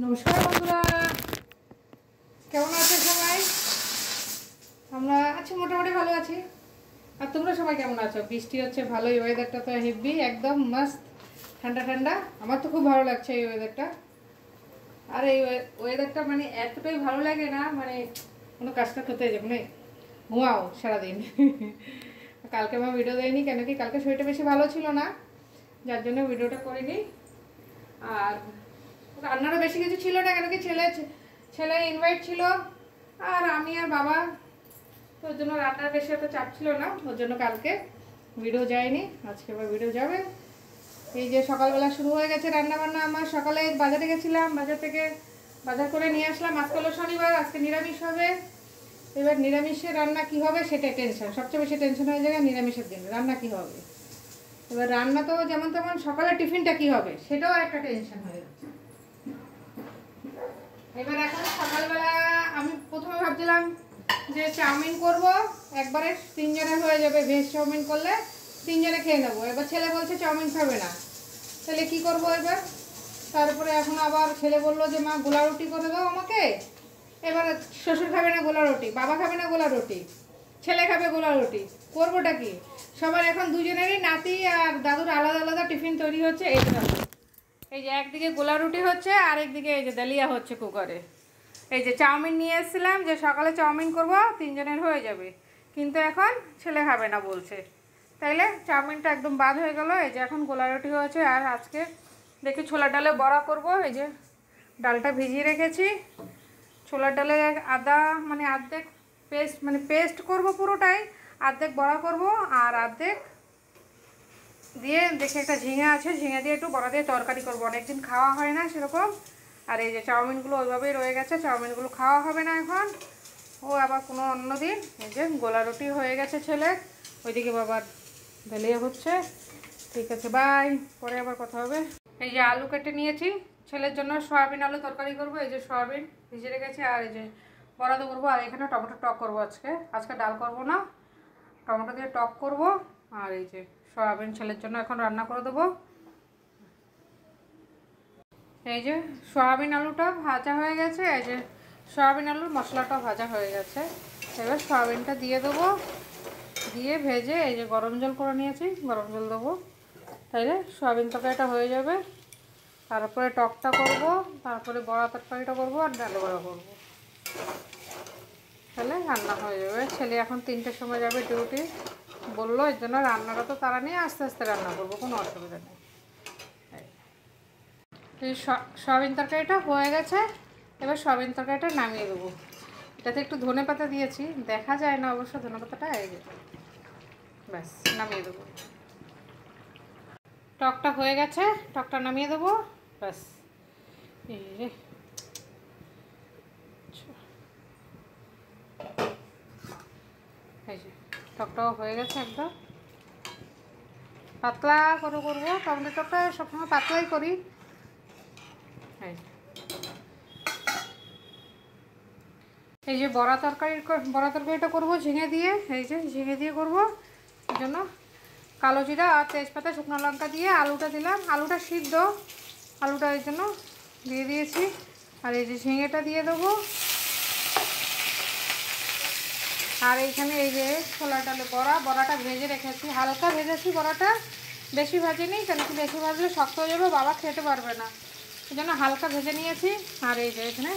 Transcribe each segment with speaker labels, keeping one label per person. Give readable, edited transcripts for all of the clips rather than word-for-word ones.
Speaker 1: নমস্কার বন্ধুরা, কেমন আছো সবাই? আমরা আছি, মোটামুটি ভালো আছি। আর তোমরা সবাই কেমন আছো? বৃষ্টি হচ্ছে ভালোই, ওয়েদারটা তো হেভি, একদম মাস্ত ঠান্ডা ঠান্ডা। আমার তো খুব ভালো লাগছে এই ওয়েদারটা। আর এই ওয়েদারটা মানে এতটাই ভালো লাগে না, মানে কোনো কাজটা করতে যাবে মানে ঘুমাও সারাদিন। কালকে আমার ভিডিও দেয়নি, কেন কি কালকে শরীরটা বেশি ভালো ছিল না, যার জন্য ভিডিওটা করিনি। আর রান্নারও বেশি কিছু ছিল না, কেন কি ছেলে ইনভাইট ছিল আর আমি আর বাবা, তো ওর জন্য রান্নার বেশি একটা চাপ ছিল না, ওর জন্য কালকে ভিডিও যায়নি। আজকে আবার ভিডিও যাবে। এই যে সকালবেলা শুরু হয়ে গেছে রান্না বান্না। আমার সকালে বাজারে গেছিলাম, বাজার থেকে বাজার করে নিয়ে আসলাম। আজকে হলো শনিবার, আজকে নিরামিষ হবে। এবার নিরামিষের রান্না কি হবে সেটাই টেনশন, সবচেয়ে বেশি টেনশন হয়ে যায় নিরামিষের দিন রান্না কি হবে। এবার রান্না তো যেমন তেমন, সকালের টিফিনটা কি হবে সেটাও একটা টেনশন হয়ে যাচ্ছে। এবার এখন সকালবেলা আমি প্রথমে ভাবছিলাম যে চাউমিন করব, একবারে 3 জনের হয়ে যাবে। ভেজ চাউমিন করলে 3 জনে খেয়ে নেবো। এবার ছেলে বলছে চাউমিন খাবে না, তাহলে কি করব এবার? তারপরে এখন আবার ছেলে বললো যে মা গোলা রুটি করে দাও আমাকে। এবার শ্বশুর খাবে না গোলা রুটি, বাবা খাবে না গোলা রুটি, ছেলে খাবে গোলা রুটি, করবোটা কি? সবার এখন দুজনেরই নাতি আর দাদুর আলাদা আলাদা টিফিন তৈরি হচ্ছে। এই যে একদিকে গোলা রুটি হচ্ছে, আর একদিকে এই যে ডালিয়া হচ্ছে কুকারে। এই যে চাউমিন নিয়ে এসেছিলাম, যে সকালে চাউমিন করব, 3 জনের হয়ে যাবে, কিন্তু এখন ছেলে খাবে না বলছে, তাইলে চাউমিনটা একদম বাদ হয়ে গেল। এই যে এখন গোলা রুটি হয়েছে। আর আজকে দেখি ছোলার ডালে বড়া করব। এই যে ডালটা ভিজিয়ে রেখেছি। ছোলার ডালে আদা মানে অর্ধেক পেস্ট করব পুরোটাই, অর্ধেক বড়া করব আর অর্ধেক দিয়ে দেখি একটা ঝিঙে আছে, ঝিঙে দিয়ে একটু বড়া দিয়ে তরকারি করবো। অনেকদিন খাওয়া হয় না সেরকম। আর এই যে চাউমিনগুলো ওইভাবেই রয়ে গেছে, চাউমিনগুলো খাওয়া হবে না এখন, ও আবার কোনো অন্য দিন। এই যে গোলা রুটি হয়ে গেছে ছেলে, ওইদিকে বাবার ডালিয়া হচ্ছে। ঠিক আছে, বাই, পরে আবার কথা হবে। এই যে আলু কেটে নিয়েছি, ছেলের জন্য সয়াবিন আলু তরকারি করব। এই যে সয়াবিন ভিজে রেখেছি, আর এই যে বরাদ্দ করবো। আর এখানে টমেটো টক করবো। আজকে ডাল করব না, টমেটো দিয়ে টক করব। আর এই যে সয়াবিন ছেলের জন্য এখন রান্না করে দেবো। এই যে সয়াবিন আলুটা ভাজা হয়ে গেছে, এই যে সয়াবিন আলুর মশলাটা ভাজা হয়ে গেছে। এবার সয়াবিনটা দিয়ে দেবো, দিয়ে ভেজে এই যে গরম জল করে নিয়েছি, গরম জল দেবো, তাইলে সয়াবিন তরকারিটা হয়ে যাবে। তারপরে টকটা করব, তারপরে বড়া তরকারিটা করবো, আর ডাল বড়া করবো, তাহলে রান্না হয়ে যাবে। ছেলে এখন 3টের সময় যাবে ডিউটি, বললো, এর জন্য রান্নাটা তো তারা নিয়ে আস্তে আস্তে রান্না করবো, কোনো অসুবিধা নেই। এই সয়াবিন তরকারিটা হয়ে গেছে। এবার সয়াবিন তরকারিটা নামিয়ে দেবো। এটাতে একটু ধনেপাতা দিয়েছি, দেখা যায় না অবশ্য ধনেপাতাটা, এই যে ব্যাস নামিয়ে দেবো। টকটা হয়ে গেছে, টকটা নামিয়ে দেবো, ব্যাস। এই যে টকটাও হয়ে গেছে, একদম পাতলা করে করবো। টমেটো টকটা সবসময় পাতলাই করি। এই যে বড়া তরকারিটা করবো ঝিঙে দিয়ে। এই যে ঝিঙে দিয়ে করবো, এই জন্য কালো জিরা আর তেজপাতা শুকনো লঙ্কা দিয়ে আলুটা দিলাম। আলুটা সিদ্ধ, আলুটা এই জন্য দিয়ে দিয়েছি। আর এই যে ঝিঙেটা দিয়ে দেবো। আর এইখানে এই যে ছোলা ডালে বড়াটা ভেজে রেখেছি, হালকা ভেজেছি বড়াটা, বেশি ভাজিনি, কেন কি বেশি ভাজলে শক্ত হয়ে যাবে, বাবা খেতে পারবে না, এই জন্য হালকা ভেজে নিয়েছি। আর এই যে এখানে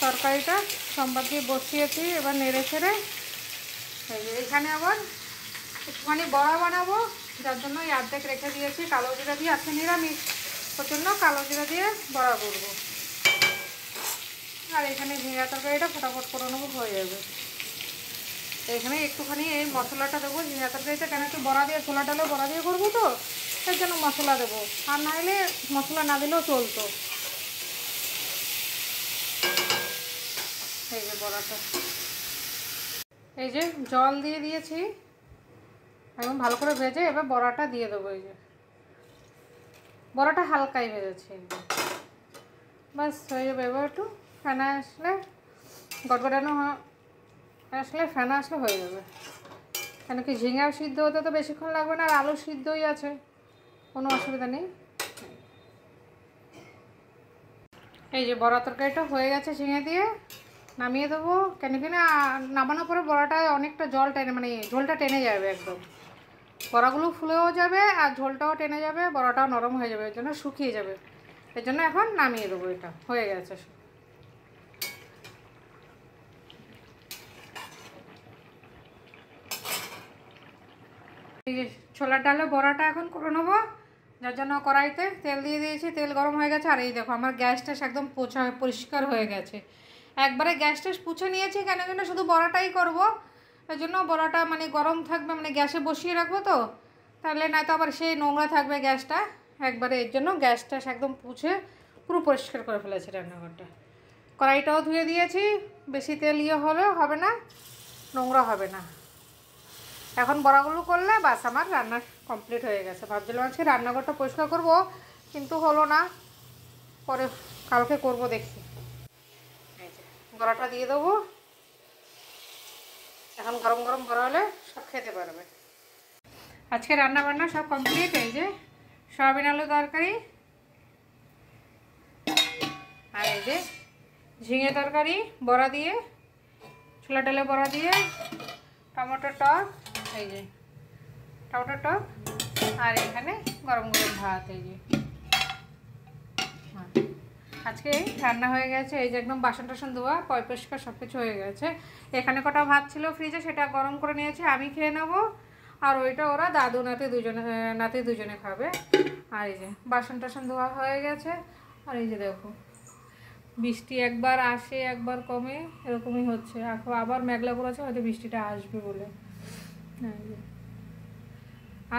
Speaker 1: তরকারিটা সম্বাদ দিয়ে বসিয়েছি, এবার নেড়ে ছেড়ে এই যে এখানে আবার একটুখানি বড়া বানাবো, যার জন্য এই অর্ধেক রেখে দিয়েছি কালো জিরা দিয়ে। আজকে নিরামিষ, ওর জন্য কালো জিরা দিয়ে বড়া করবো। আর এখানে ঝিঙা তরকারিটা ফটাফট করে নেবো, হয়ে যাবে। এখানে একটুখানি এই মশলাটা দেবো ঝিঙা তরকারিতে, কেন কি বড়া দিয়ে ছোলা ডালে বড়া দিয়ে করবো তো, এর জন্য মশলা দেবো। আর না হলে মশলা না দিলেও চলতো। এই যে বড়াটা, এই যে জল দিয়ে দিয়েছি, একদম ভালো করে ভেজে এবার বড়াটা দিয়ে দেবো। এই যে বড়াটা হালকাই ভেজেছি একদম, বাস হয়ে যাবে। এবার একটু ফেনা আসলে, গটগটানো ফেনা আসলে হয়ে যাবে। কেন কি ঝিঙাও সিদ্ধ হতে তো বেশিক্ষণ লাগবে না, আর আলু সিদ্ধই আছে, কোনো অসুবিধা নেই। এই যে বড়া তরকারিটা হয়ে গেছে ঝিঙে দিয়ে, নামিয়ে দেবো। কেন কি না নামানোর পরে বড়াটা অনেকটা জল টেনে, মানে ঝোলটা টেনে যাবে একদম, বড়াগুলো ফুলেও যাবে আর ঝোলটাও টেনে যাবে, বড়াটাও নরম হয়ে যাবে, এর জন্য শুকিয়ে যাবে। এর জন্য এখন নামিয়ে দেবো, এটা হয়ে গেছে। এই যে ছোলার ডালে বড়াটা এখন করে নেবো, যার জন্য কড়াইতে তেল দিয়ে দিয়েছি, তেল গরম হয়ে গেছে। আর এই দেখো আমার গ্যাসটা একদম পোছা পরিষ্কার হয়ে গেছে, একবারে গ্যাসটা পুছে নিয়েছি। কেন কিনা শুধু বড়াটাই করব, এই জন্য বড়াটা মানে গরম থাকবে, মানে গ্যাসে বসিয়ে রাখবো তো, তাহলে নয়তো আবার সেই নোংরা থাকবে গ্যাসটা একবারে। এর জন্য গ্যাসটা একদম পুছে পুরো পরিষ্কার করে ফেলেছে রান্নাঘরটা। কড়াইটাও ধুয়ে দিয়েছি, বেশি তেল হলেও হবে না, নোংরা হবে না। এখন বড়াগুলো করলে বাস আমার রান্না কমপ্লিট হয়ে গেছে। ভাবছিলাম আজকে রান্নাঘরটা পরিষ্কার করব, কিন্তু হলো না, পরে কালকে করব দেখি। এই যে বড়াটা দিয়ে দেবো, এখন গরম গরম বড়া হলে সব খেতে পারবে। আজকে রান্না বান্না সব কমপ্লিট। এই যে সয়াবিন আলু তরকারি, আর এই যে ঝিঙে তরকারি বড়া দিয়ে, ছোলা ডালে বড়া দিয়ে, টমেটো টক, এই যে টমেটো টক, আর এখানে গরম গরম ভাত। এই যে আজকে রান্না হয়ে গেছে। এই যে একদম বাসন টাসন ধোয়া পরিষ্কার সব কিছু হয়ে গেছে। এখানে কটা ভাত ছিল ফ্রিজে, সেটা গরম করে নিয়েছি, আমি খেয়ে নেবো, আর ওইটা ওরা দাদু নাতি দুজনে খাবে। আর এই যে বাসন টাসন ধোয়া হয়ে গেছে। আর এই যে দেখো বৃষ্টি একবার আসে একবার কমে, এরকমই হচ্ছে। এখন আবার মেঘলা করেছে, হয়তো বৃষ্টিটা আসবে বলে।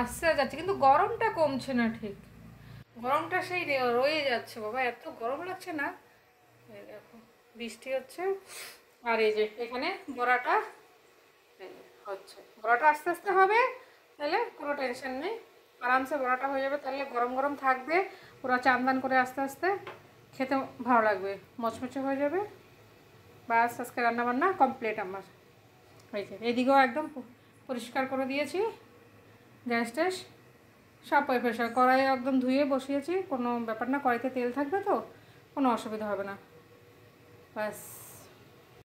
Speaker 1: আসছে যাচ্ছে, কিন্তু গরমটা কমছে না, ঠিক গরমটা সেই রয়ে যাচ্ছে বাবা, এত গরম লাগছে না। এই দেখো বৃষ্টি হচ্ছে। আর এই যে এখানে বড়াটা হচ্ছে, বড়াটা আস্তে আস্তে হবে, তাহলে কোনো টেনশন নেই, আরামসে বড়াটা হয়ে যাবে। তাহলে গরম গরম থাকবে, পুরো চান্দান করে আস্তে আস্তে খেতে ভালো লাগবে, মচমচে হয়ে যাবে। বাস আজকে রান্নাবান্না কমপ্লিট আমার হয়েছে। এদিকেও একদম পরিষ্কার করে দিয়েছি, গ্যাস ট্যাস সব পরিষ্কার, কড়াই একদম ধুয়ে বসিয়েছি, কোনো ব্যাপার না, কড়াইতে তেল থাকবে তো কোনো অসুবিধা হবে না। ব্যাস।